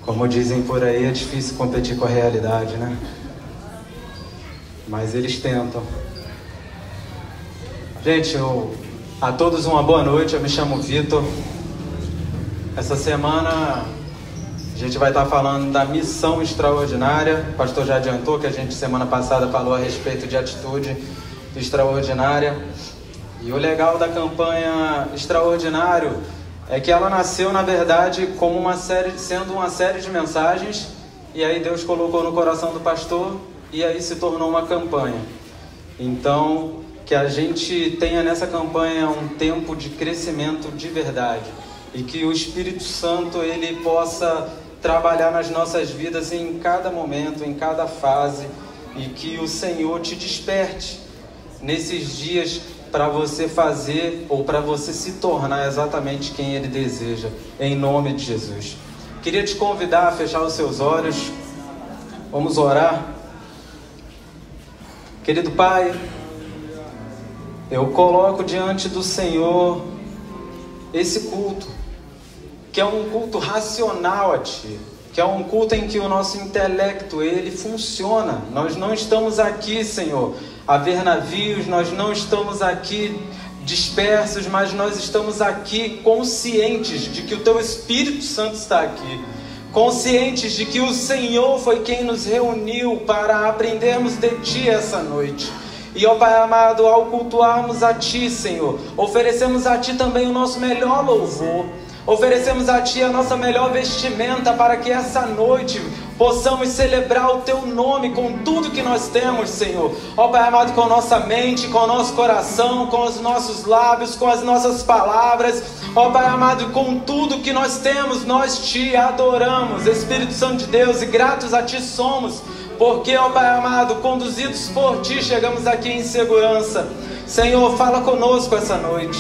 Como dizem por aí, é difícil competir com a realidade, né? Mas eles tentam. Gente, a todos uma boa noite, eu me chamo Vitor. Essa semana a gente vai estar falando da missão extraordinária. O pastor já adiantou que a gente semana passada falou a respeito de atitude extraordinária. E o legal da campanha Extraordinário é que ela nasceu, na verdade, como sendo uma série de mensagens, e aí Deus colocou no coração do pastor, e aí se tornou uma campanha. Então, que a gente tenha nessa campanha um tempo de crescimento de verdade, e que o Espírito Santo, ele possa trabalhar nas nossas vidas em cada momento, em cada fase, e que o Senhor te desperte nesses dias para você fazer ou para você se tornar exatamente quem Ele deseja, em nome de Jesus. Queria te convidar a fechar os seus olhos, vamos orar. Querido Pai, eu coloco diante do Senhor esse culto, que é um culto racional a Ti, que é um culto em que o nosso intelecto, ele funciona. Nós não estamos aqui, Senhor, a ver navios, nós não estamos aqui dispersos, mas nós estamos aqui conscientes de que o Teu Espírito Santo está aqui, conscientes de que o Senhor foi quem nos reuniu para aprendermos de Ti essa noite. E, ó Pai amado, ao cultuarmos a Ti, Senhor, oferecemos a Ti também o nosso melhor louvor, oferecemos a Ti a nossa melhor vestimenta para que essa noite possamos celebrar o Teu nome com tudo que nós temos, Senhor. Ó Pai amado, com a nossa mente, com o nosso coração, com os nossos lábios, com as nossas palavras. Ó Pai amado, com tudo que nós temos, nós Te adoramos, Espírito Santo de Deus, e gratos a Ti somos, porque, ó Pai amado, conduzidos por Ti, chegamos aqui em segurança. Senhor, fala conosco essa noite.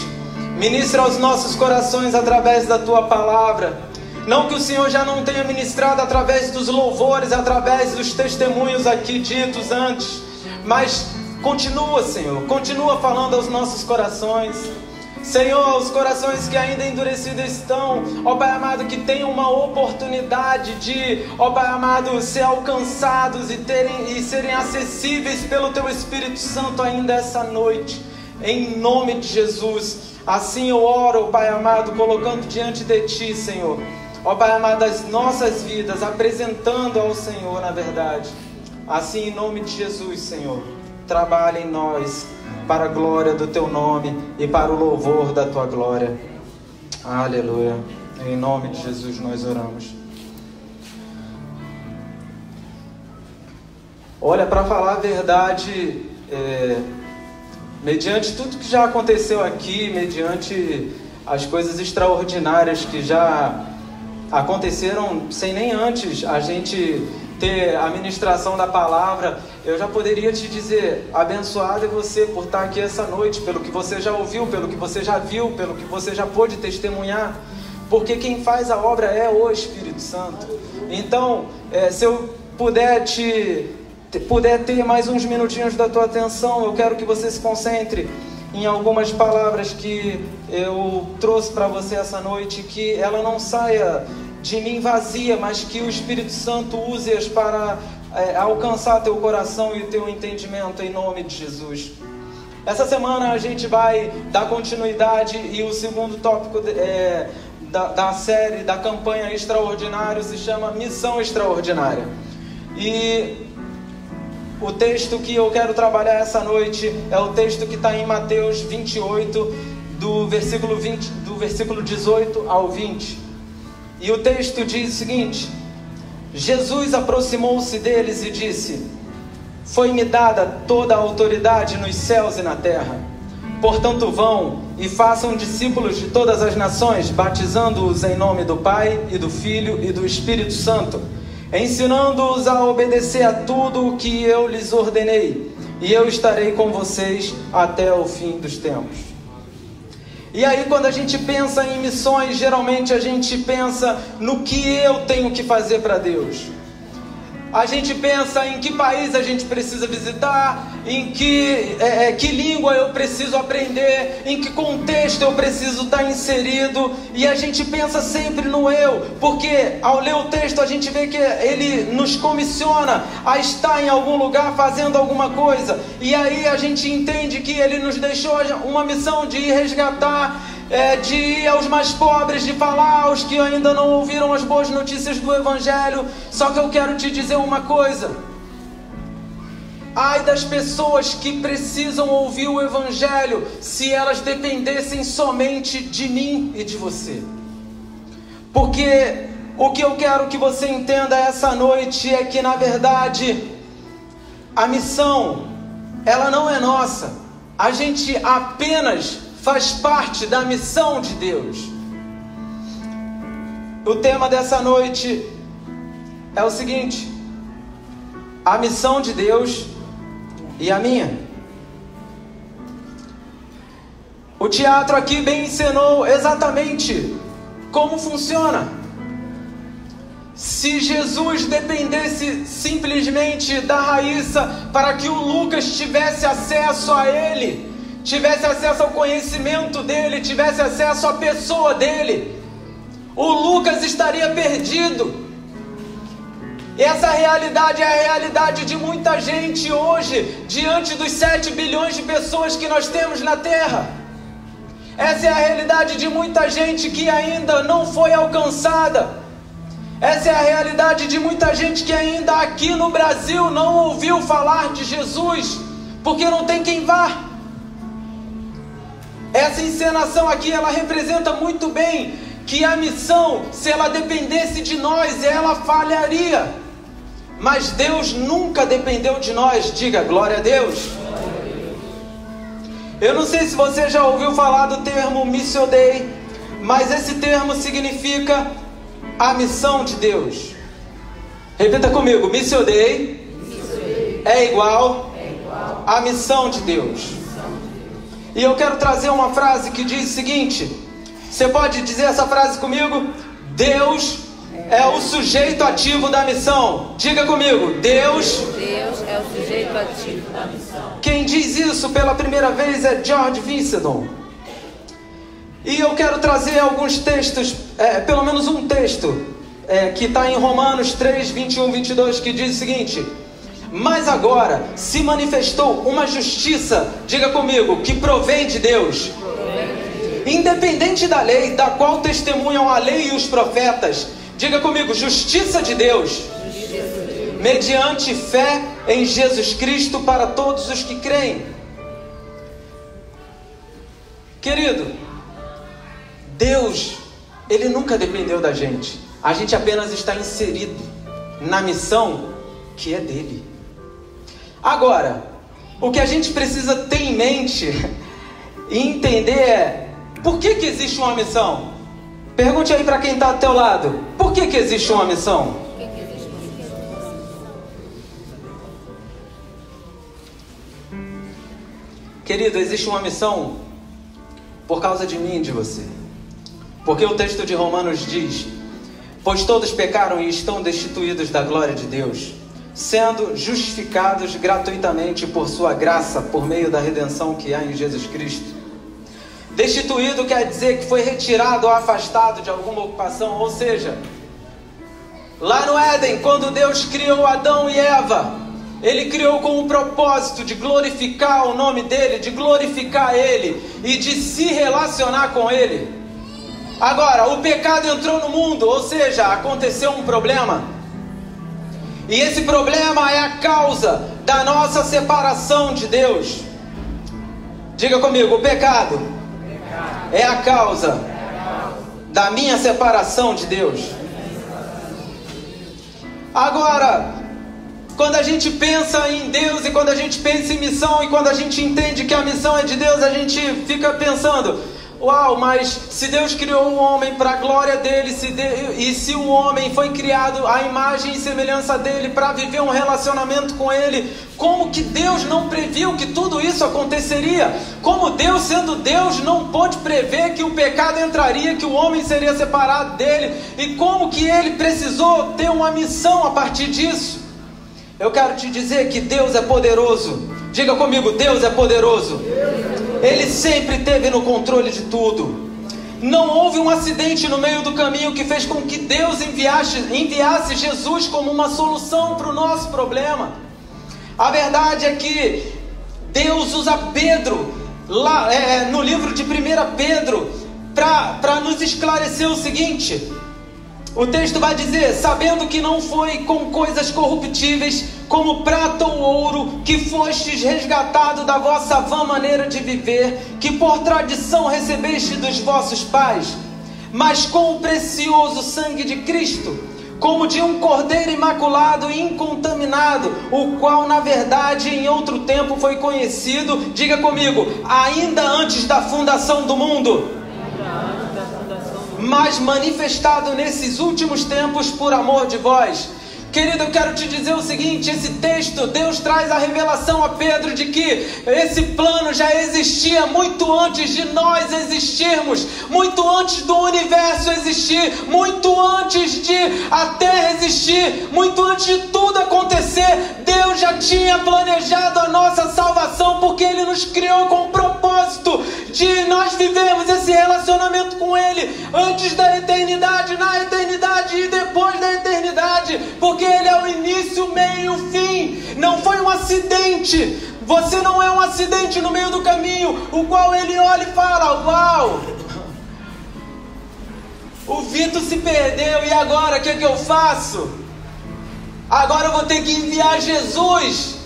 Ministra aos nossos corações através da Tua palavra. Não que o Senhor já não tenha ministrado através dos louvores, através dos testemunhos aqui ditos antes, mas continua, Senhor, continua falando aos nossos corações. Senhor, os corações que ainda endurecidos estão, ó Pai amado, que tenham uma oportunidade de, ó Pai amado, ser alcançados e serem acessíveis pelo Teu Espírito Santo ainda essa noite, em nome de Jesus. Assim eu oro, Pai amado, colocando diante de Ti, Senhor, ó Pai amado, as nossas vidas, apresentando ao Senhor, na verdade. Assim, em nome de Jesus, Senhor, trabalha em nós para a glória do Teu nome e para o louvor da Tua glória. Aleluia. Em nome de Jesus nós oramos. Olha, para falar a verdade, mediante tudo que já aconteceu aqui, mediante as coisas extraordinárias que já aconteceram sem nem antes a gente ter a ministração da palavra, eu já poderia te dizer, abençoado é você por estar aqui essa noite, pelo que você já ouviu, pelo que você já viu, pelo que você já pôde testemunhar, porque quem faz a obra é o Espírito Santo. Então, se eu puder ter mais uns minutinhos da tua atenção, eu quero que você se concentre em algumas palavras que eu trouxe para você essa noite, que ela não saia de mim vazia, mas que o Espírito Santo use-as para alcançar teu coração e teu entendimento, em nome de Jesus. Essa semana a gente vai dar continuidade, e o segundo tópico da série, da campanha Extraordinário, se chama Missão Extraordinária. E o texto que eu quero trabalhar essa noite é o texto que está em Mateus 28, do versículo 18 ao 20. E o texto diz o seguinte: Jesus aproximou-se deles e disse: Foi-me dada toda a autoridade nos céus e na terra. Portanto vão e façam discípulos de todas as nações, batizando-os em nome do Pai e do Filho e do Espírito Santo, ensinando-os a obedecer a tudo o que eu lhes ordenei, e eu estarei com vocês até o fim dos tempos. E aí, quando a gente pensa em missões, geralmente a gente pensa no que eu tenho que fazer para Deus. a gente pensa em que país a gente precisa visitar, em que língua eu preciso aprender, em que contexto eu preciso estar inserido, e a gente pensa sempre no eu, porque ao ler o texto a gente vê que ele nos comissiona a estar em algum lugar fazendo alguma coisa, e aí a gente entende que ele nos deixou uma missão de ir resgatar, de ir aos mais pobres, de falar aos que ainda não ouviram as boas notícias do Evangelho. Só que eu quero te dizer uma coisa: ai das pessoas que precisam ouvir o Evangelho se elas dependessem somente de mim e de você. Porque o que eu quero que você entenda essa noite é que, na verdade, a missão, ela não é nossa. A gente apenas faz parte da missão de Deus. O tema dessa noite é o seguinte: a missão de Deus e a minha. O teatro aqui bem ensinou exatamente como funciona. Se Jesus dependesse simplesmente da Raíssa para que o Lucas tivesse acesso a ele, tivesse acesso ao conhecimento dele, tivesse acesso à pessoa dele, o Lucas estaria perdido. E essa realidade é a realidade de muita gente hoje, diante dos 7 bilhões de pessoas que nós temos na Terra. Essa é a realidade de muita gente que ainda não foi alcançada. Essa é a realidade de muita gente que ainda aqui no Brasil não ouviu falar de Jesus, porque não tem quem vá. Essa encenação aqui, ela representa muito bem que a missão, se ela dependesse de nós, ela falharia. Mas Deus nunca dependeu de nós. Diga glória a Deus. Eu não sei se você já ouviu falar do termo Missio Dei, mas esse termo significa a missão de Deus. Repita comigo: Missio Dei é igual a missão de Deus. E eu quero trazer uma frase que diz o seguinte: você pode dizer essa frase comigo? Deus é o sujeito ativo da missão. Diga comigo: Deus é o sujeito ativo da missão. Quem diz isso pela primeira vez é George Whitfield. E eu quero trazer alguns textos, pelo menos um texto, que está em Romanos 3, 21, 22, que diz o seguinte: mas agora se manifestou uma justiça, diga comigo, que provém de Deus, independente da lei, da qual testemunham a lei e os profetas. Diga comigo: justiça de Deus, mediante fé em Jesus Cristo para todos os que creem. Querido, Deus, Ele nunca dependeu da gente. A gente apenas está inserido na missão que é dele. Agora, o que a gente precisa ter em mente e entender é: por que existe uma missão? Pergunte aí para quem está ao teu lado: por que existe uma missão? Querido, existe uma missão por causa de mim e de você. Porque o texto de Romanos diz: pois todos pecaram e estão destituídos da glória de Deus, sendo justificados gratuitamente por sua graça, por meio da redenção que há em Jesus Cristo. Destituído quer dizer que foi retirado ou afastado de alguma ocupação. Ou seja, lá no Éden, quando Deus criou Adão e Eva, Ele criou com o propósito de glorificar o nome dEle, de glorificar Ele e de se relacionar com Ele. Agora, o pecado entrou no mundo, ou seja, aconteceu um problema. E esse problema é a causa da nossa separação de Deus. Diga comigo: o pecado é a causa da minha separação de Deus. Agora, quando a gente pensa em Deus e quando a gente pensa em missão e quando a gente entende que a missão é de Deus, a gente fica pensando: uau, mas se Deus criou o homem para a glória dele, e se o homem foi criado à imagem e semelhança dele para viver um relacionamento com ele, como que Deus não previu que tudo isso aconteceria? Como Deus, sendo Deus, não pôde prever que o pecado entraria, que o homem seria separado dele? E como que ele precisou ter uma missão a partir disso? Eu quero te dizer que Deus é poderoso. Diga comigo, Deus é poderoso. Ele sempre esteve no controle de tudo. Não houve um acidente no meio do caminho que fez com que Deus enviasse Jesus como uma solução para o nosso problema. A verdade é que Deus usa Pedro, lá no livro de 1 Pedro, para nos esclarecer o seguinte. O texto vai dizer: sabendo que não foi com coisas corruptíveis, como prata ou ouro, que fostes resgatado da vossa vã maneira de viver, que por tradição recebeste dos vossos pais, mas com o precioso sangue de Cristo, como de um cordeiro imaculado e incontaminado, o qual na verdade em outro tempo foi conhecido, diga comigo, ainda antes da fundação do mundo, mas manifestado nesses últimos tempos por amor de vós. Querido, eu quero te dizer o seguinte: esse texto, Deus traz a revelação a Pedro de que esse plano já existia muito antes de nós existirmos, muito antes do universo existir, muito antes de a terra existir, muito antes de tudo acontecer. Deus já tinha planejado a nossa salvação, porque Ele nos criou com o propósito de nós vivermos esse relacionamento com Ele antes da eternidade, na eternidade e depois da eternidade, porque Ele é o início, o meio e o fim. Não foi um acidente. Você não é um acidente no meio do caminho, o qual Ele olha e fala: uau, o Vitor se perdeu, e agora o que eu faço? Agora eu vou ter que enviar Jesus,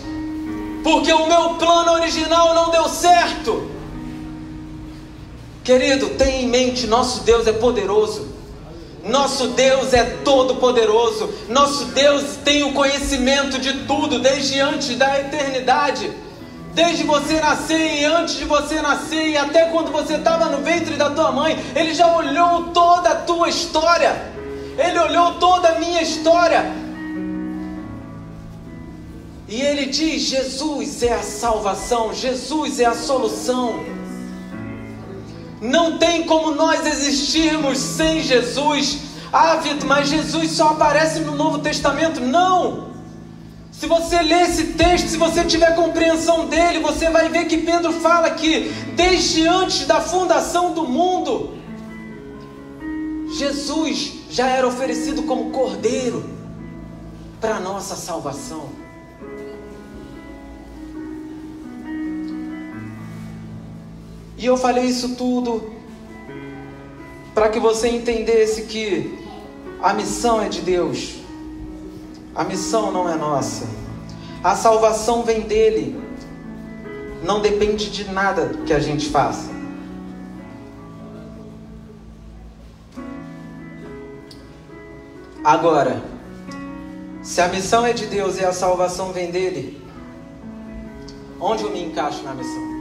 porque o meu plano original não deu certo. Querido, tenha em mente, nosso Deus é poderoso. Nosso Deus é todo poderoso. Nosso Deus tem o conhecimento de tudo, desde antes da eternidade. Desde você nascer e antes de você nascer, e até quando você estava no ventre da tua mãe, Ele já olhou toda a tua história. Ele olhou toda a minha história. E Ele diz: Jesus é a salvação, Jesus é a solução. Não tem como nós existirmos sem Jesus. Ah, Vitor, mas Jesus só aparece no Novo Testamento. Não! Se você ler esse texto, se você tiver compreensão dele, você vai ver que Pedro fala que desde antes da fundação do mundo, Jesus já era oferecido como cordeiro para a nossa salvação. E eu falei isso tudo para que você entendesse que a missão é de Deus. A missão não é nossa. A salvação vem dele. Não depende de nada que a gente faça. Agora, se a missão é de Deus e a salvação vem dele, onde eu me encaixo na missão?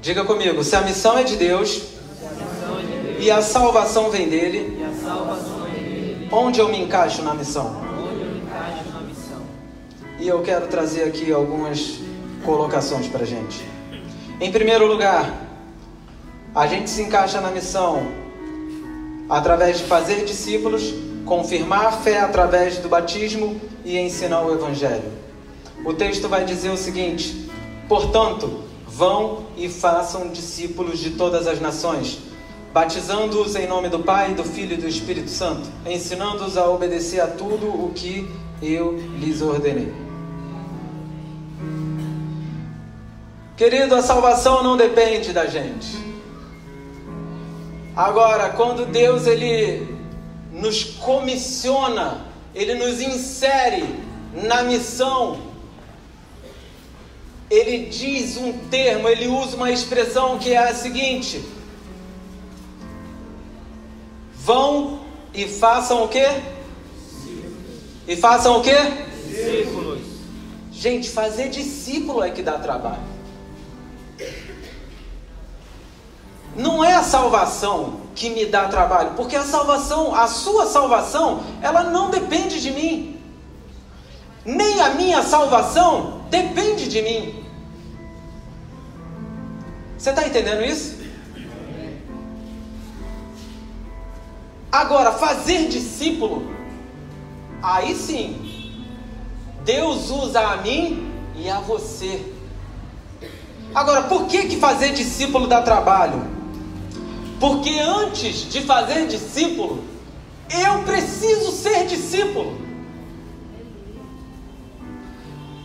Diga comigo, se a missão é de Deus e a salvação vem dele, onde eu me encaixo na missão? E eu quero trazer aqui algumas colocações para a gente. Em primeiro lugar, a gente se encaixa na missão através de fazer discípulos, confirmar a fé através do batismo e ensinar o Evangelho. O texto vai dizer o seguinte: portanto, vão e façam discípulos de todas as nações, batizando-os em nome do Pai, do Filho e do Espírito Santo, ensinando-os a obedecer a tudo o que eu lhes ordenei. Querido, a salvação não depende da gente. Agora, quando Deus Ele nos comissiona, Ele nos insere na missão, Ele diz um termo, Ele usa uma expressão que é a seguinte: vão e façam o quê? E façam o quê? Discípulos. Gente, fazer discípulo é que dá trabalho. Não é a salvação que me dá trabalho, porque a salvação, a sua salvação, ela não depende de mim. Nem a minha salvação depende de mim. Você está entendendo isso? Agora, fazer discípulo, aí sim, Deus usa a mim e a você. Agora, por que fazer discípulo dá trabalho? Porque antes de fazer discípulo, eu preciso ser discípulo.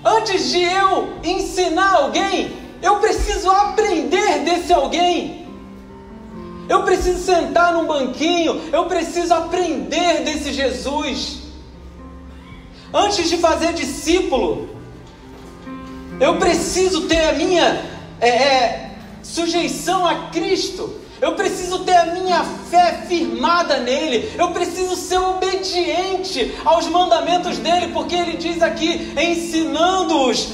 Antes de eu ensinar alguém, eu preciso aprender desse alguém. Eu preciso sentar num banquinho, eu preciso aprender desse Jesus. Antes de fazer discípulo, eu preciso ter a minha sujeição a Cristo. Eu preciso ter a minha fé firmada nele. Eu preciso ser obediente aos mandamentos dele, porque ele diz aqui, ensinando-os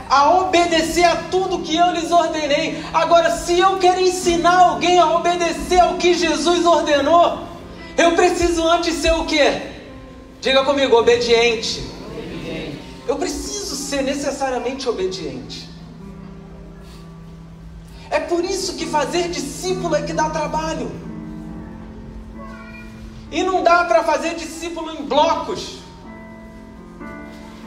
a obedecer a tudo que eu lhes ordenei. Agora, se eu quero ensinar alguém a obedecer ao que Jesus ordenou, eu preciso antes ser o quê? Diga comigo, obediente. Eu preciso ser necessariamente obediente. É por isso que fazer discípulo é que dá trabalho. E não dá para fazer discípulo em blocos.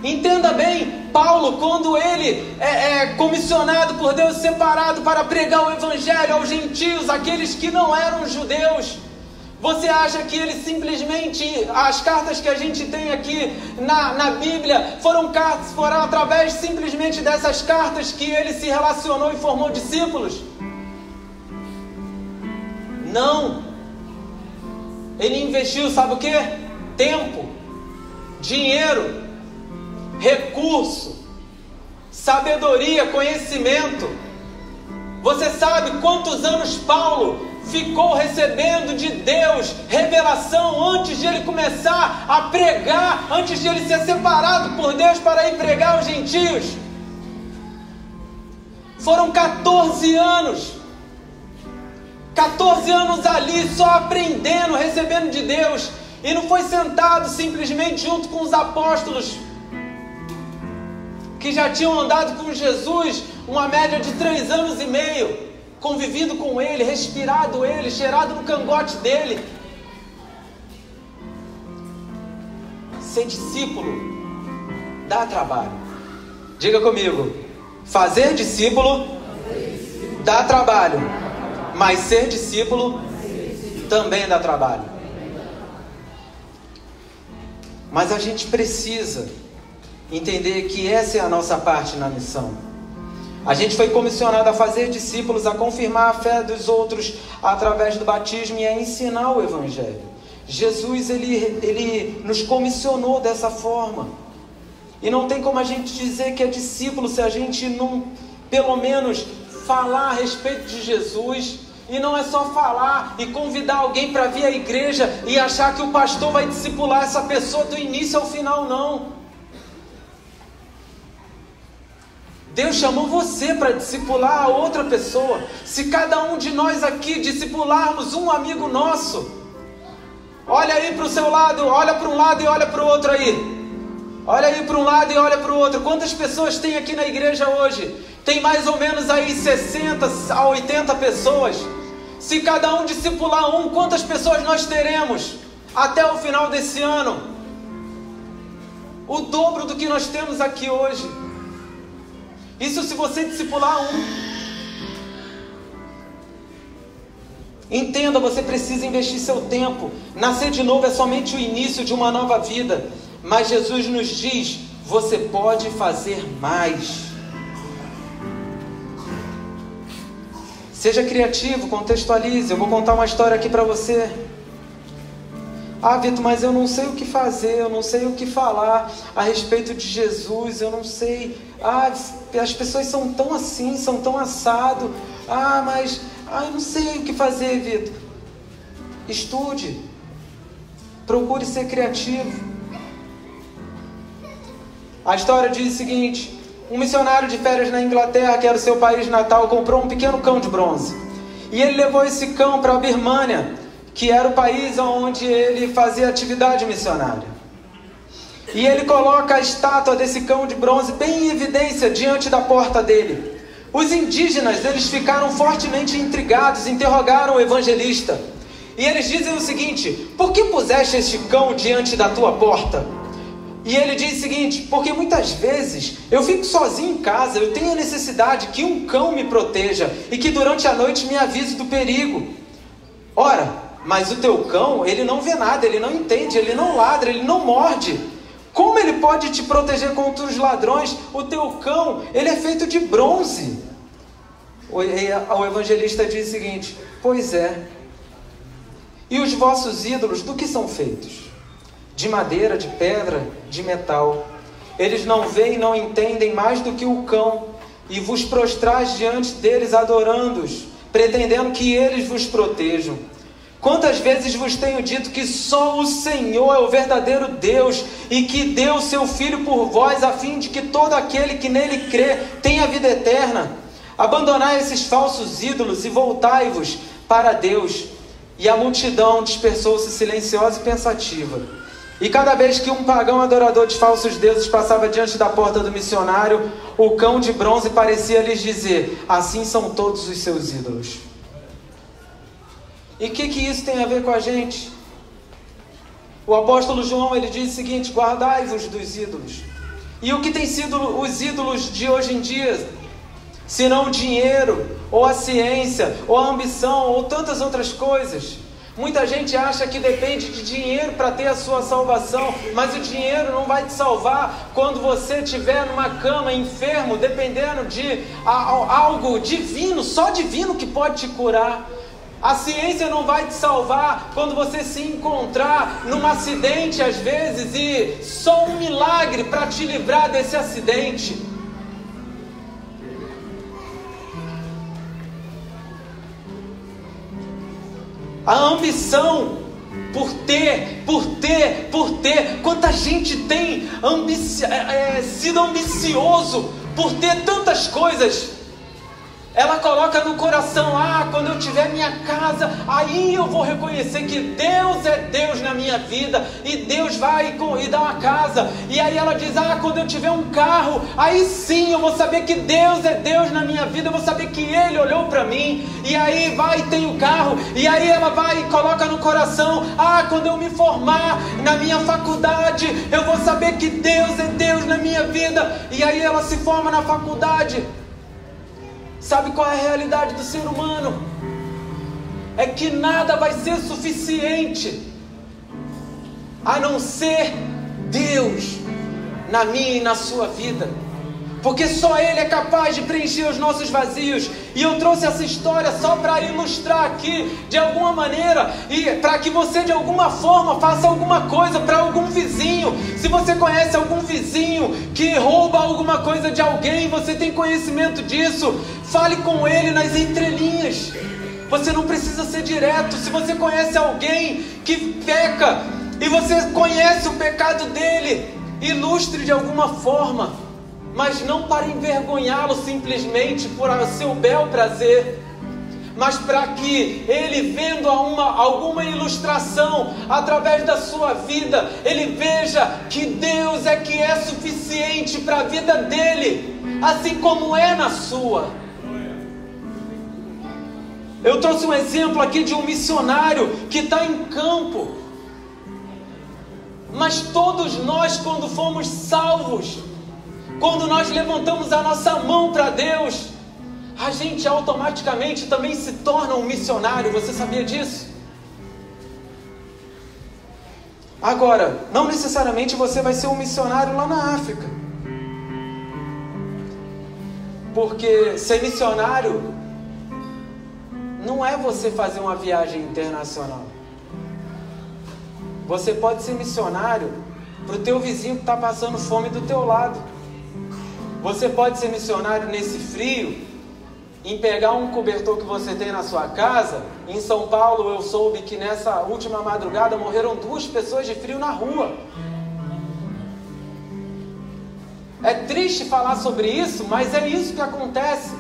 Entenda bem, Paulo, quando ele é comissionado por Deus, separado para pregar o evangelho aos gentios, aqueles que não eram judeus, você acha que ele simplesmente, as cartas que a gente tem aqui na Bíblia, foram através simplesmente dessas cartas que ele se relacionou e formou discípulos? Não. Ele investiu, sabe o quê? Tempo, dinheiro, recurso, sabedoria, conhecimento. Você sabe quantos anos Paulo ficou recebendo de Deus revelação antes de ele começar a pregar, antes de ele ser separado por Deus para ir pregar aos gentios? Foram 14 anos. 14 anos ali só aprendendo, recebendo de Deus. E não foi sentado simplesmente junto com os apóstolos que já tinham andado com Jesus uma média de 3 anos e meio, convivido com ele, respirado ele, cheirado no cangote dele. Ser discípulo dá trabalho. Diga comigo, fazer discípulo dá trabalho, mas ser discípulo também dá trabalho. Mas a gente precisa entender que essa é a nossa parte na missão. A gente foi comissionado a fazer discípulos, a confirmar a fé dos outros através do batismo e a ensinar o evangelho. Jesus, ele nos comissionou dessa forma. E não tem como a gente dizer que é discípulo se a gente não, pelo menos, falar a respeito de Jesus. E não é só falar e convidar alguém para vir à igreja e achar que o pastor vai discipular essa pessoa do início ao final, não. Deus chamou você para discipular a outra pessoa. Se cada um de nós aqui discipularmos um amigo nosso, olha aí para o seu lado, olha para um lado e olha para o outro aí. Olha aí para um lado e olha para o outro. Quantas pessoas tem aqui na igreja hoje? Tem mais ou menos aí 60 a 80 pessoas. Se cada um discipular um, quantas pessoas nós teremos até o final desse ano? O dobro do que nós temos aqui hoje. Isso se você discipular um. Entenda, você precisa investir seu tempo. Nascer de novo é somente o início de uma nova vida. Mas Jesus nos diz, você pode fazer mais. Seja criativo, contextualize. Eu vou contar uma história aqui para você. Ah, Vitor, mas eu não sei o que fazer, eu não sei o que falar a respeito de Jesus, eu não sei. Ah, as pessoas são tão assim, são tão assado. Eu não sei o que fazer, Vitor. Estude. Procure ser criativo. A história diz o seguinte: um missionário de férias na Inglaterra, que era o seu país natal, comprou um pequeno cão de bronze. E ele levou esse cão para a Birmânia, que era o país onde ele fazia atividade missionária. E ele coloca a estátua desse cão de bronze bem em evidência diante da porta dele. Os indígenas, eles ficaram fortemente intrigados, interrogaram o evangelista. E eles dizem o seguinte: por que puseste este cão diante da tua porta? E ele diz o seguinte: porque muitas vezes eu fico sozinho em casa, eu tenho a necessidade que um cão me proteja e que durante a noite me avise do perigo. Ora, mas o teu cão, ele não vê nada, ele não entende, ele não ladra, ele não morde. Como ele pode te proteger contra os ladrões? O teu cão, ele é feito de bronze. O evangelista diz o seguinte: pois é. E os vossos ídolos do que são feitos? De madeira, de pedra, de metal. Eles não veem e não entendem mais do que o cão, e vos prostrais diante deles adorando-os, pretendendo que eles vos protejam. Quantas vezes vos tenho dito que só o Senhor é o verdadeiro Deus, e que deu seu Filho por vós, a fim de que todo aquele que nele crê tenha vida eterna. Abandonai esses falsos ídolos e voltai-vos para Deus. E a multidão dispersou-se silenciosa e pensativa. E cada vez que um pagão adorador de falsos deuses passava diante da porta do missionário, o cão de bronze parecia lhes dizer: assim são todos os seus ídolos. E o que isso tem a ver com a gente? O apóstolo João, ele diz o seguinte: guardai-vos dos ídolos. E o que tem sido os ídolos de hoje em dia? Se não o dinheiro, ou a ciência, ou a ambição, ou tantas outras coisas. Muita gente acha que depende de dinheiro para ter a sua salvação, mas o dinheiro não vai te salvar quando você estiver numa cama enfermo, dependendo de algo divino, só divino que pode te curar. A ciência não vai te salvar quando você se encontrar num acidente às vezes, e só um milagre para te livrar desse acidente. A ambição por ter. Quanta gente tem sido ambicioso por ter tantas coisas. Ela coloca no coração: quando eu tiver minha casa, aí eu vou reconhecer que Deus é Deus na minha vida, e Deus vai e dá uma casa. E aí ela diz: quando eu tiver um carro, aí sim eu vou saber que Deus é Deus na minha vida, eu vou saber que Ele olhou para mim. E aí vai e tem o carro, e aí ela vai e coloca no coração: quando eu me formar na minha faculdade, eu vou saber que Deus é Deus na minha vida. E aí ela se forma na faculdade. Sabe qual é a realidade do ser humano? É que nada vai ser suficiente a não ser Deus na minha e na sua vida. Porque só Ele é capaz de preencher os nossos vazios. E eu trouxe essa história só para ilustrar aqui, de alguma maneira, e para que você de alguma forma faça alguma coisa para algum vizinho. Se você conhece algum vizinho que rouba alguma coisa de alguém, você tem conhecimento disso, fale com ele nas entrelinhas. Você não precisa ser direto. Se você conhece alguém que peca e você conhece o pecado dele, ilustre de alguma forma, mas não para envergonhá-lo simplesmente por seu bel prazer, mas para que ele, vendo alguma ilustração através da sua vida, ele veja que Deus é que é suficiente para a vida dele, assim como é na sua. Eu trouxe um exemplo aqui de um missionário que está em campo, mas todos nós, quando fomos salvos, quando nós levantamos a nossa mão para Deus, a gente automaticamente também se torna um missionário. Você sabia disso? Agora, não necessariamente você vai ser um missionário lá na África. Porque ser missionário não é você fazer uma viagem internacional. Você pode ser missionário para o teu vizinho que está passando fome do teu lado. Você pode ser missionário nesse frio, em pegar um cobertor que você tem na sua casa. Em São Paulo eu soube que nessa última madrugada morreram 2 pessoas de frio na rua. É triste falar sobre isso, mas é isso que acontece.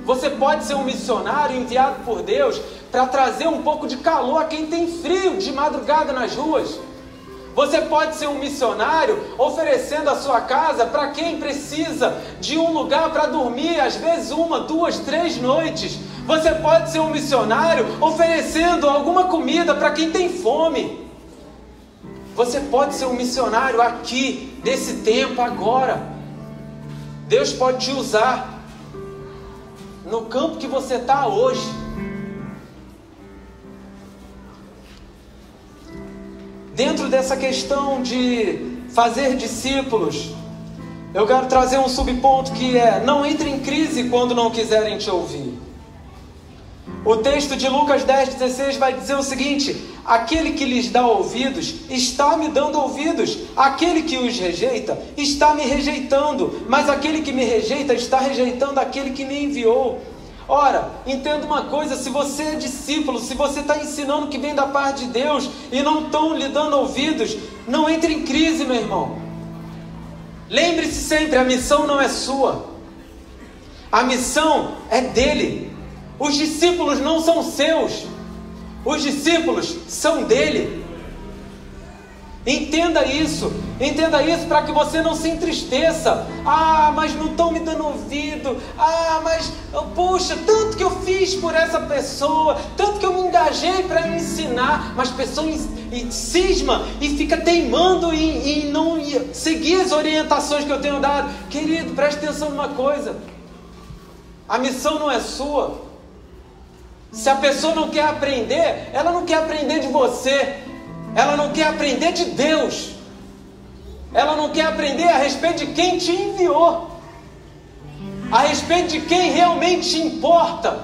Você pode ser um missionário enviado por Deus para trazer um pouco de calor a quem tem frio de madrugada nas ruas. Você pode ser um missionário oferecendo a sua casa para quem precisa de um lugar para dormir, às vezes 1, 2, 3 noites. Você pode ser um missionário oferecendo alguma comida para quem tem fome. Você pode ser um missionário aqui, nesse tempo, agora. Deus pode te usar no campo que você está hoje. Dentro dessa questão de fazer discípulos, eu quero trazer um subponto que é: não entre em crise quando não quiserem te ouvir. O texto de Lucas 10,16 vai dizer o seguinte: aquele que lhes dá ouvidos, está me dando ouvidos. Aquele que os rejeita, está me rejeitando. Mas aquele que me rejeita, está rejeitando aquele que me enviou. Ora, entenda uma coisa: se você é discípulo, se você está ensinando que vem da parte de Deus e não estão lhe dando ouvidos, não entre em crise, meu irmão. Lembre-se sempre, a missão não é sua. A missão é dele. Os discípulos não são seus. Os discípulos são dele. Entenda isso para que você não se entristeça. Ah, mas não estão me dando ouvido. Ah, mas, poxa, tanto que eu fiz por essa pessoa, tanto que eu me engajei para ensinar, mas a pessoa cisma e fica teimando em não seguir as orientações que eu tenho dado. Querido, preste atenção numa coisa: a missão não é sua. Se a pessoa não quer aprender, ela não quer aprender de você, ela não quer aprender de Deus, ela não quer aprender a respeito de quem te enviou, a respeito de quem realmente importa.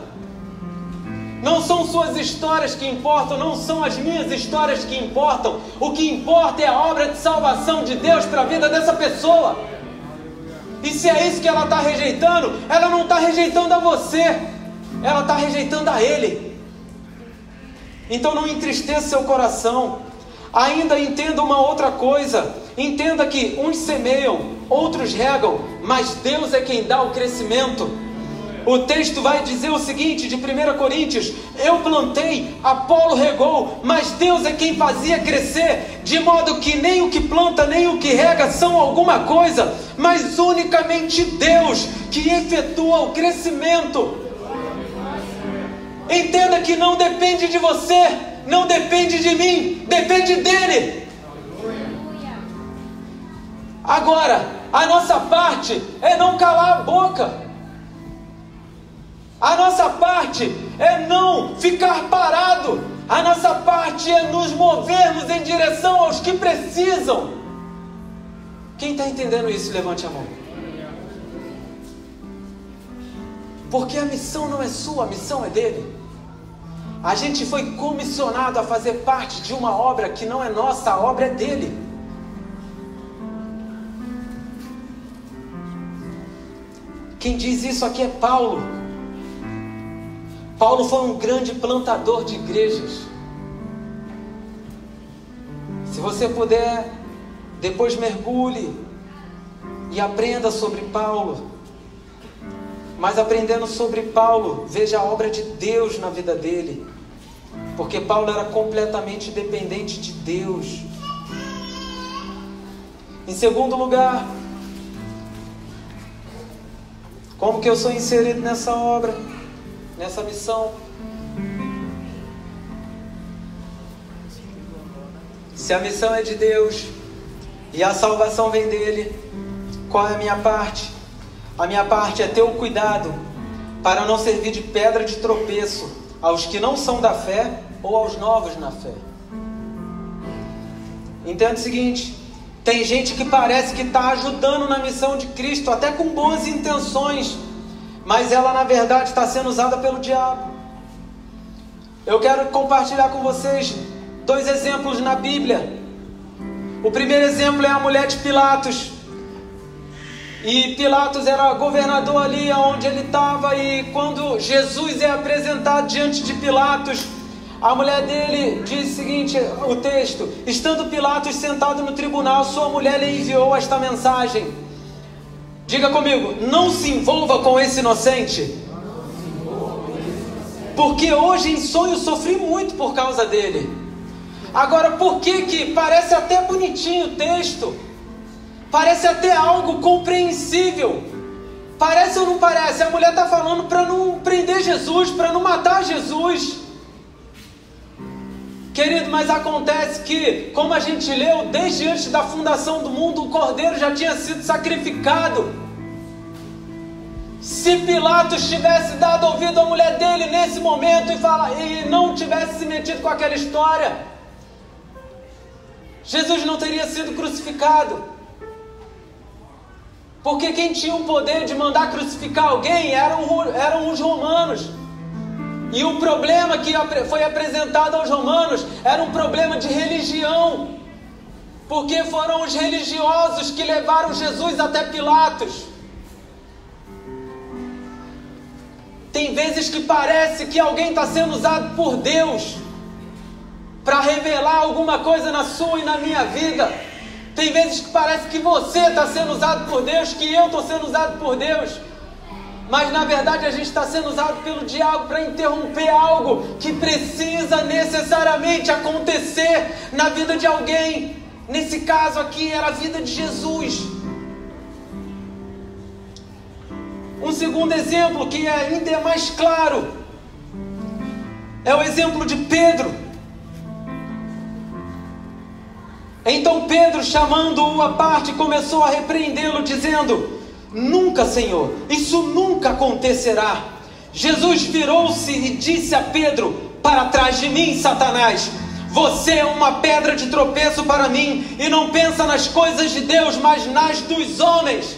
Não são suas histórias que importam, não são as minhas histórias que importam. O que importa é a obra de salvação de Deus para a vida dessa pessoa. E se é isso que ela está rejeitando, ela não está rejeitando a você, ela está rejeitando a Ele. Então não entristeça seu coração. Ainda entenda uma outra coisa: entenda que uns semeiam, outros regam, mas Deus é quem dá o crescimento. O texto vai dizer o seguinte, de 1 Coríntios: eu plantei, Apolo regou, mas Deus é quem fazia crescer, de modo que nem o que planta nem o que rega são alguma coisa, mas unicamente Deus que efetua o crescimento. Entenda que não depende de você, não depende de mim, depende dele. Agora, a nossa parte é não calar a boca. A nossa parte é não ficar parado. A nossa parte é nos movermos em direção aos que precisam. Quem está entendendo isso, levante a mão. Porque a missão não é sua, a missão é dele. A gente foi comissionado a fazer parte de uma obra que não é nossa, a obra é dele. Quem diz isso aqui é Paulo. Paulo foi um grande plantador de igrejas. Se você puder, depois mergulhe e aprenda sobre Paulo. Mas aprendendo sobre Paulo, veja a obra de Deus na vida dele. Porque Paulo era completamente dependente de Deus. Em segundo lugar, como que eu sou inserido nessa obra, nessa missão? Se a missão é de Deus e a salvação vem dele, qual é a minha parte? A minha parte é ter o cuidado para não servir de pedra de tropeço aos que não são da fé ou aos novos na fé. Entenda o seguinte: tem gente que parece que está ajudando na missão de Cristo, até com boas intenções, mas ela na verdade está sendo usada pelo diabo. Eu quero compartilhar com vocês 2 exemplos na Bíblia. O primeiro exemplo é a mulher de Pilatos. E Pilatos era governador ali onde ele estava, e quando Jesus é apresentado diante de Pilatos, a mulher dele diz o seguinte, o texto: estando Pilatos sentado no tribunal, sua mulher lhe enviou esta mensagem. Diga comigo: não se envolva com esse inocente, porque hoje em sonho sofri muito por causa dele. Agora, por que parece até bonitinho o texto? Parece até algo compreensível. Parece ou não parece? A mulher está falando para não prender Jesus, para não matar Jesus. Querido, mas acontece que, como a gente leu, desde antes da fundação do mundo, o Cordeiro já tinha sido sacrificado. Se Pilatos tivesse dado ouvido à mulher dele nesse momento e não tivesse se metido com aquela história, Jesus não teria sido crucificado. Porque quem tinha o poder de mandar crucificar alguém eram os romanos. E o problema que foi apresentado aos romanos era um problema de religião. Porque foram os religiosos que levaram Jesus até Pilatos. Tem vezes que parece que alguém está sendo usado por Deus para revelar alguma coisa na sua e na minha vida. Tem vezes que parece que você está sendo usado por Deus, que eu estou sendo usado por Deus. Mas na verdade a gente está sendo usado pelo diabo para interromper algo que precisa necessariamente acontecer na vida de alguém. Nesse caso aqui era a vida de Jesus. Um segundo exemplo que ainda é mais claro é o exemplo de Pedro. Então Pedro, chamando-o à parte, começou a repreendê-lo, dizendo: nunca, Senhor, isso nunca acontecerá. Jesus virou-se e disse a Pedro: para trás de mim, Satanás, você é uma pedra de tropeço para mim, e não pensa nas coisas de Deus, mas nas dos homens.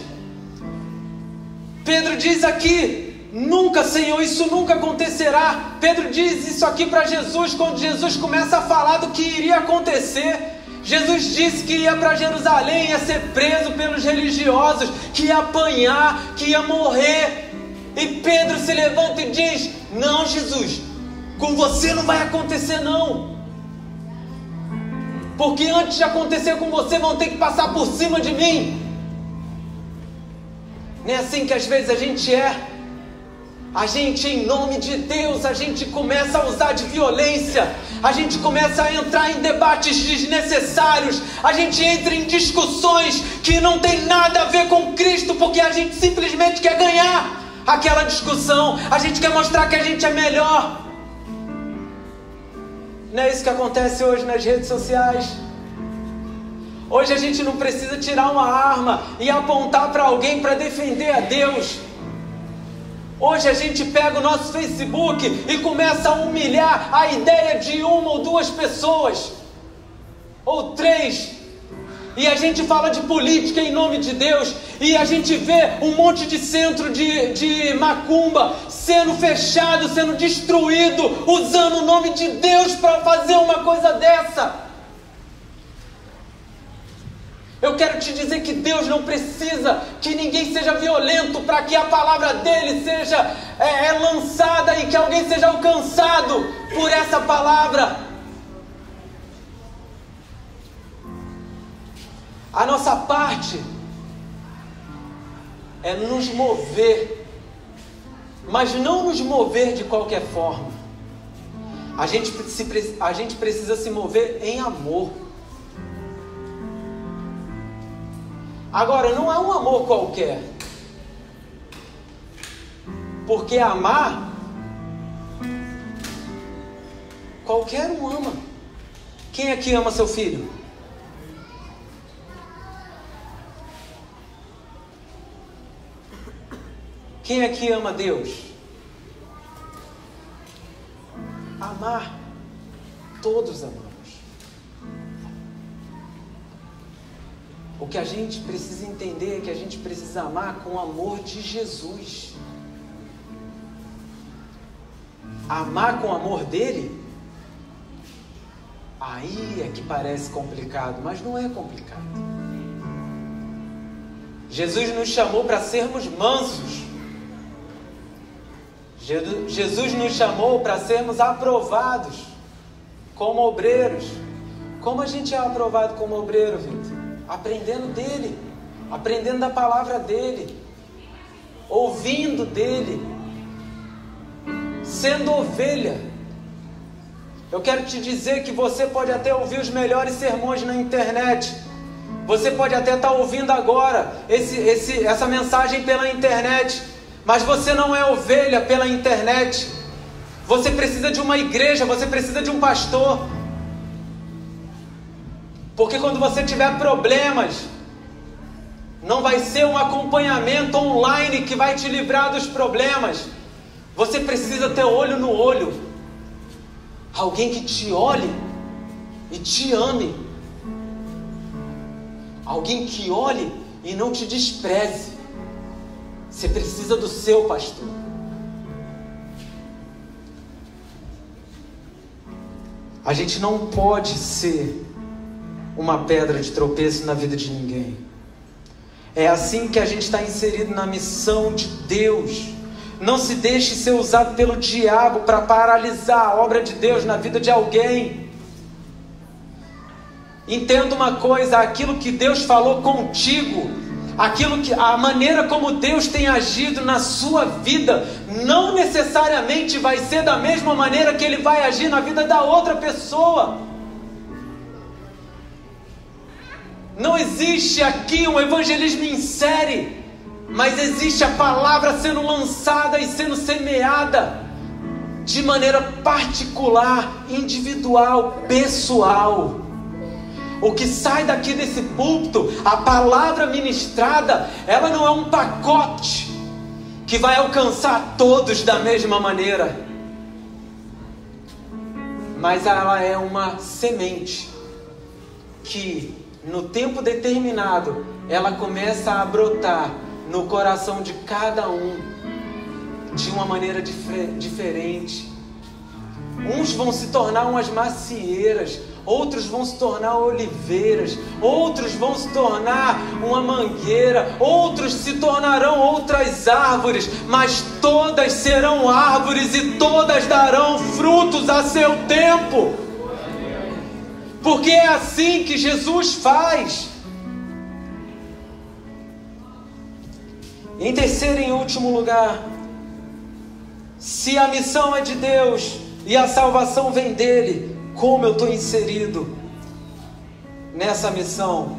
Pedro diz aqui: nunca, Senhor, isso nunca acontecerá. Pedro diz isso aqui para Jesus, quando Jesus começa a falar do que iria acontecer. Jesus disse que ia para Jerusalém, ia ser preso pelos religiosos, que ia apanhar, que ia morrer. E Pedro se levanta e diz: não, Jesus, com você não vai acontecer não. Porque antes de acontecer com você, vão ter que passar por cima de mim. Não é assim que às vezes a gente é? A gente, em nome de Deus, a gente começa a usar de violência, a gente começa a entrar em debates desnecessários, a gente entra em discussões que não tem nada a ver com Cristo, porque a gente simplesmente quer ganhar aquela discussão, a gente quer mostrar que a gente é melhor. Não é isso que acontece hoje nas redes sociais? Hoje a gente não precisa tirar uma arma e apontar para alguém para defender a Deus. Hoje a gente pega o nosso Facebook e começa a humilhar a ideia de uma ou duas pessoas, ou três, e a gente fala de política em nome de Deus, e a gente vê um monte de centro de macumba sendo fechado, sendo destruído, usando o nome de Deus para fazer uma coisa dessa. Eu quero te dizer que Deus não precisa que ninguém seja violento para que a palavra dele seja lançada e que alguém seja alcançado por essa palavra. A nossa parte é nos mover, mas não nos mover de qualquer forma. A gente precisa se mover em amor. Agora, não é um amor qualquer. Porque amar, qualquer um ama. Quem aqui ama seu filho? Quem aqui ama Deus? Amar, todos amamos. O que a gente precisa entender é que a gente precisa amar com o amor de Jesus. Amar com o amor dele, aí é que parece complicado, mas não é complicado. Jesus nos chamou para sermos mansos. Jesus nos chamou para sermos aprovados como obreiros. Como a gente é aprovado como obreiro, Vitor? Aprendendo dele, aprendendo da palavra dele, ouvindo dele, sendo ovelha. Eu quero te dizer que você pode até ouvir os melhores sermões na internet, você pode até estar ouvindo agora essa mensagem pela internet, mas você não é ovelha pela internet. Você precisa de uma igreja, você precisa de um pastor. Porque quando você tiver problemas, não vai ser um acompanhamento online que vai te livrar dos problemas. Você precisa ter olho no olho. Alguém que te olhe e te ame. Alguém que olhe e não te despreze. Você precisa do seu pastor. A gente não pode ser uma pedra de tropeço na vida de ninguém. É assim que a gente está inserido na missão de Deus. Não se deixe ser usado pelo diabo para paralisar a obra de Deus na vida de alguém. Entenda uma coisa: aquilo que Deus falou contigo, a maneira como Deus tem agido na sua vida, não necessariamente vai ser da mesma maneira que Ele vai agir na vida da outra pessoa. Não existe aqui um evangelismo em série, mas existe a palavra sendo lançada e sendo semeada de maneira particular, individual, pessoal. O que sai daqui desse púlpito, a palavra ministrada, ela não é um pacote que vai alcançar todos da mesma maneira, mas ela é uma semente que, no tempo determinado, ela começa a brotar no coração de cada um de uma maneira diferente. Uns vão se tornar umas macieiras, outros vão se tornar oliveiras, outros vão se tornar uma mangueira, outros se tornarão outras árvores, mas todas serão árvores e todas darão frutos a seu tempo. Porque é assim que Jesus faz. Em terceiro e último lugar, se a missão é de Deus e a salvação vem dele, como eu estou inserido nessa missão?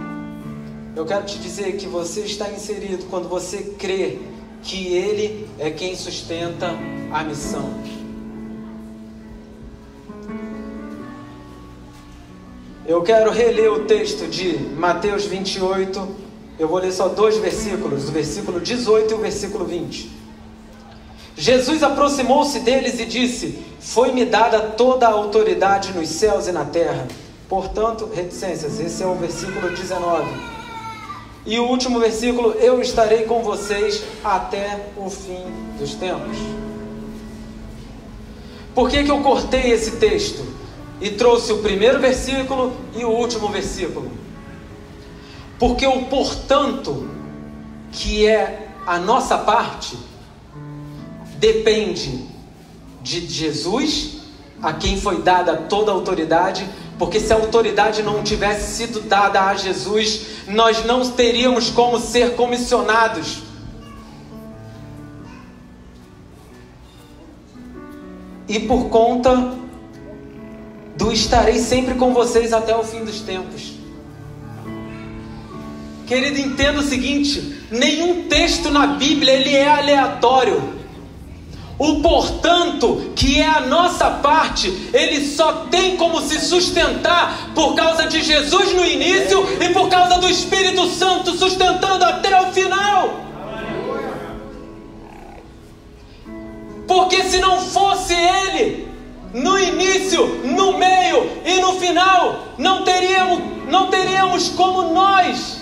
Eu quero te dizer que você está inserido quando você crê que Ele é quem sustenta a missão. Eu quero reler o texto de Mateus 28. Eu vou ler só 2 versículos, o versículo 18 e o versículo 20. Jesus aproximou-se deles e disse: foi-me dada toda a autoridade nos céus e na terra. Portanto, reticências, esse é o versículo 19. E o último versículo: eu estarei com vocês até o fim dos tempos. Por que eu cortei esse texto e trouxe o primeiro versículo e o último versículo? Porque o portanto, que é a nossa parte, depende de Jesus, a quem foi dada toda a autoridade. Porque se a autoridade não tivesse sido dada a Jesus, nós não teríamos como ser comissionados. E por conta do estarei sempre com vocês até o fim dos tempos. Querido, entenda o seguinte: nenhum texto na Bíblia ele é aleatório. O portanto, que é a nossa parte, ele só tem como se sustentar por causa de Jesus no início e por causa do Espírito Santo sustentando até o final. Porque se não fosse Ele no início, no meio e no final, não teríamos como nós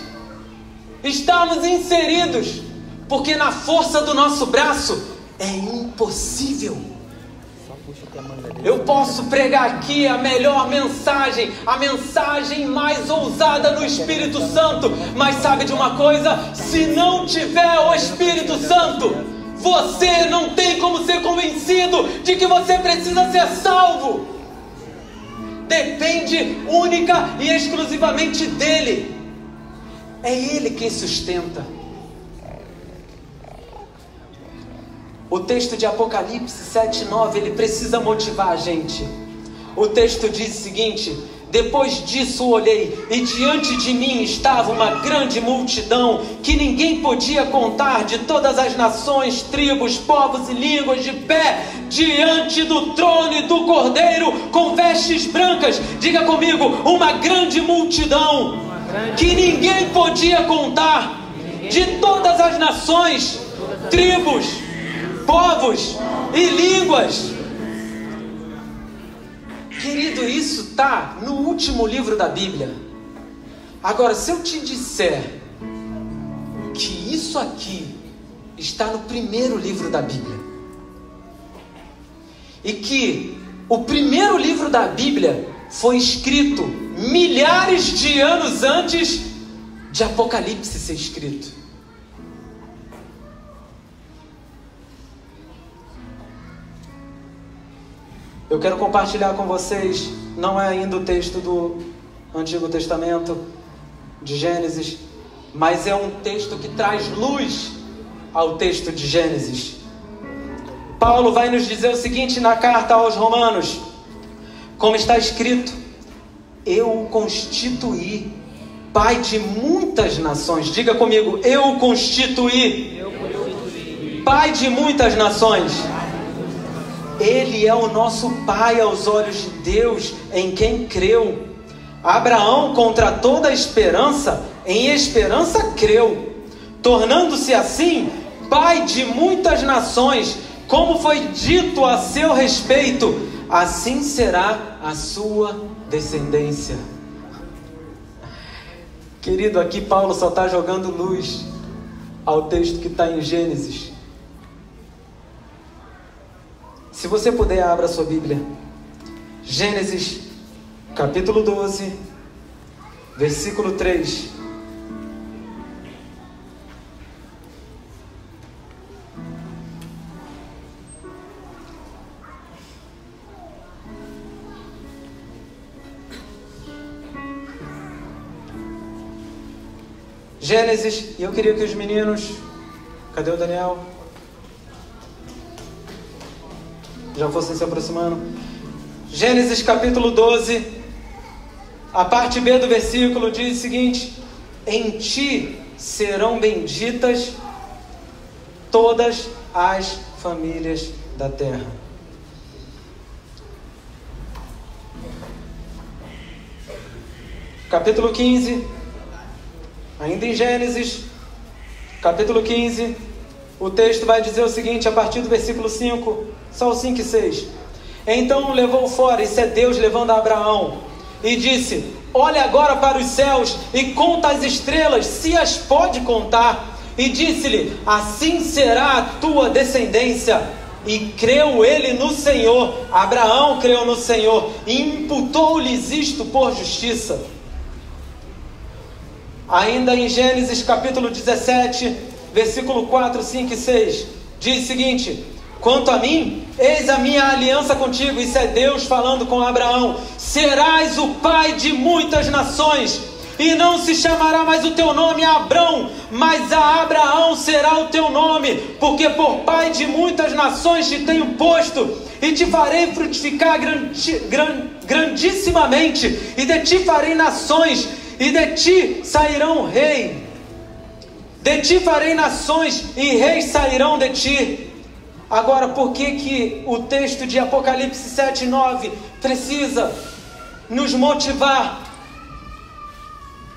estarmos inseridos, porque na força do nosso braço é impossível. Eu posso pregar aqui a melhor mensagem, a mensagem mais ousada no Espírito Santo, mas sabe de uma coisa? Se não tiver o Espírito Santo, você não tem como ser convencido de que você precisa ser salvo. Depende única e exclusivamente dele. É ele quem sustenta. O texto de Apocalipse 7:9, ele precisa motivar a gente. O texto diz o seguinte: Depois disso olhei, e diante de mim estava uma grande multidão, que ninguém podia contar, de todas as nações, tribos, povos e línguas, de pé, diante do trono e do Cordeiro, com vestes brancas. Diga comigo, uma grande multidão, que ninguém podia contar, de todas as nações, tribos, povos e línguas. Querido, isso está no último livro da Bíblia. Agora, se eu te disser que isso aqui está no primeiro livro da Bíblia, e que o primeiro livro da Bíblia foi escrito milhares de anos antes de Apocalipse ser escrito. Eu quero compartilhar com vocês, não é ainda o texto do Antigo Testamento, de Gênesis, mas é um texto que traz luz ao texto de Gênesis. Paulo vai nos dizer o seguinte na carta aos Romanos, como está escrito: eu o constituí pai de muitas nações. Diga comigo, eu o constituí pai de muitas nações. Ele é o nosso pai aos olhos de Deus, em quem creu. Abraão, contra toda esperança, em esperança creu, tornando-se assim pai de muitas nações, como foi dito a seu respeito, assim será a sua descendência. Querido, aqui Paulo só está jogando luz ao texto que está em Gênesis. Se você puder, abra sua Bíblia. Gênesis, capítulo 12, versículo 3. Gênesis, e eu queria que os meninos... Cadê o Daniel? Já fossem se aproximando. Gênesis capítulo 12, a parte B do versículo diz o seguinte: em ti serão benditas todas as famílias da terra. Capítulo 15, ainda em Gênesis, capítulo 15, o texto vai dizer o seguinte, a partir do versículo 5, só o 5 e 6. Então o levou fora, isso é Deus levando a Abraão, e disse: olha agora para os céus e conta as estrelas, se as pode contar. E disse-lhe: assim será a tua descendência. E creu ele no Senhor, Abraão creu no Senhor, e imputou-lhes isto por justiça. Ainda em Gênesis capítulo 17, versículo 4, 5 e 6, diz o seguinte: quanto a mim, eis a minha aliança contigo. Isso é Deus falando com Abraão: serás o pai de muitas nações, e não se chamará mais o teu nome Abrão, mas a Abraão será o teu nome, porque por pai de muitas nações te tenho posto, e te farei frutificar grandissimamente, e de ti farei nações, e de ti sairão rei. De ti farei nações, e reis sairão de ti. Agora, por que o texto de Apocalipse 7, 9 precisa nos motivar?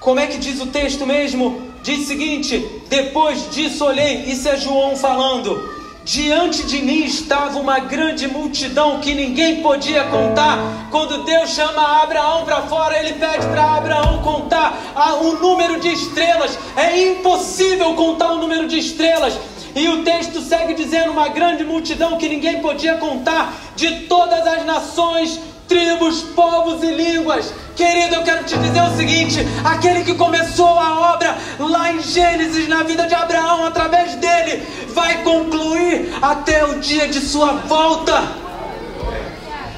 Como é que diz o texto mesmo? Diz o seguinte: depois disso olhei, isso é João falando, diante de mim estava uma grande multidão que ninguém podia contar. Quando Deus chama Abraão para fora, ele pede para Abraão contar o número de estrelas. É impossível contar o número de estrelas. E o texto segue dizendo: uma grande multidão que ninguém podia contar, de todas as nações, tribos, povos e línguas. Querido, eu quero te dizer o seguinte: aquele que começou a obra lá em Gênesis, na vida de Abraão, através dele, vai concluir até o dia de sua volta,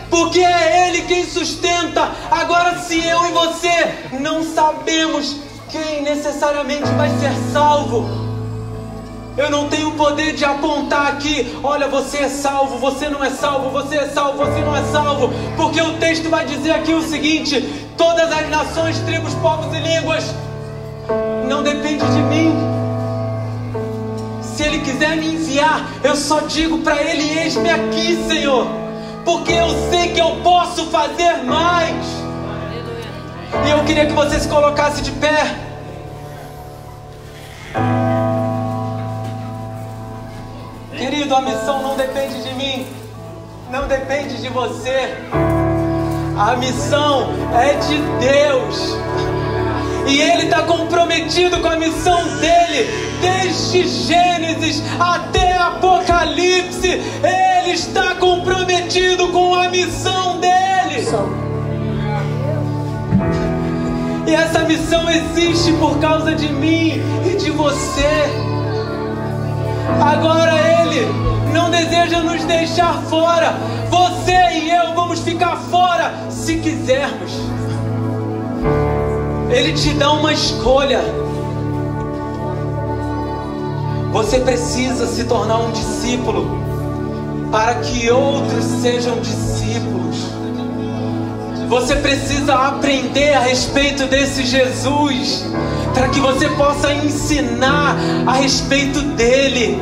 porque é ele quem sustenta. Agora, se eu e você não sabemos quem necessariamente vai ser salvo, eu não tenho o poder de apontar aqui: olha, você é salvo, você não é salvo, você é salvo, você não é salvo, porque o texto vai dizer aqui o seguinte: todas as nações, tribos, povos e línguas. Não depende de mim. Se Ele quiser me enviar, eu só digo para Ele: eis-me aqui, Senhor, porque eu sei que eu posso fazer mais. E eu queria que você se colocasse de pé. Querido, a missão não depende de mim, não depende de você. A missão é de Deus. E Ele está comprometido com a missão dEle. Desde Gênesis até Apocalipse, Ele está comprometido com a missão dEle. E essa missão existe por causa de mim e de você. Agora Ele não deseja nos deixar fora. Você e eu vamos ficar fora se quisermos. Ele te dá uma escolha. Você precisa se tornar um discípulo para que outros sejam discípulos. Você precisa aprender a respeito desse Jesus para que você possa ensinar a respeito dele.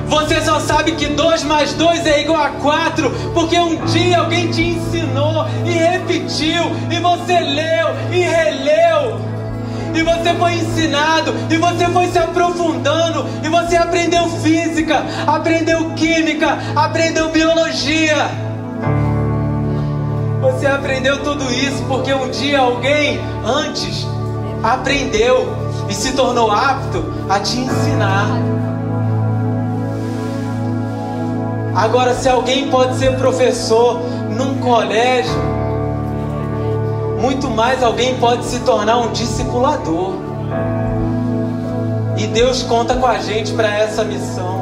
Você só sabe que 2 mais 2 é igual a 4 porque um dia alguém te ensinou e repetiu, e você leu e releu, e você foi ensinado, e você foi se aprofundando, e você aprendeu física, aprendeu química, aprendeu biologia. Você aprendeu tudo isso porque um dia alguém antes aprendeu e se tornou apto a te ensinar. Agora, se alguém pode ser professor num colégio, muito mais alguém pode se tornar um discipulador. E Deus conta com a gente para essa missão.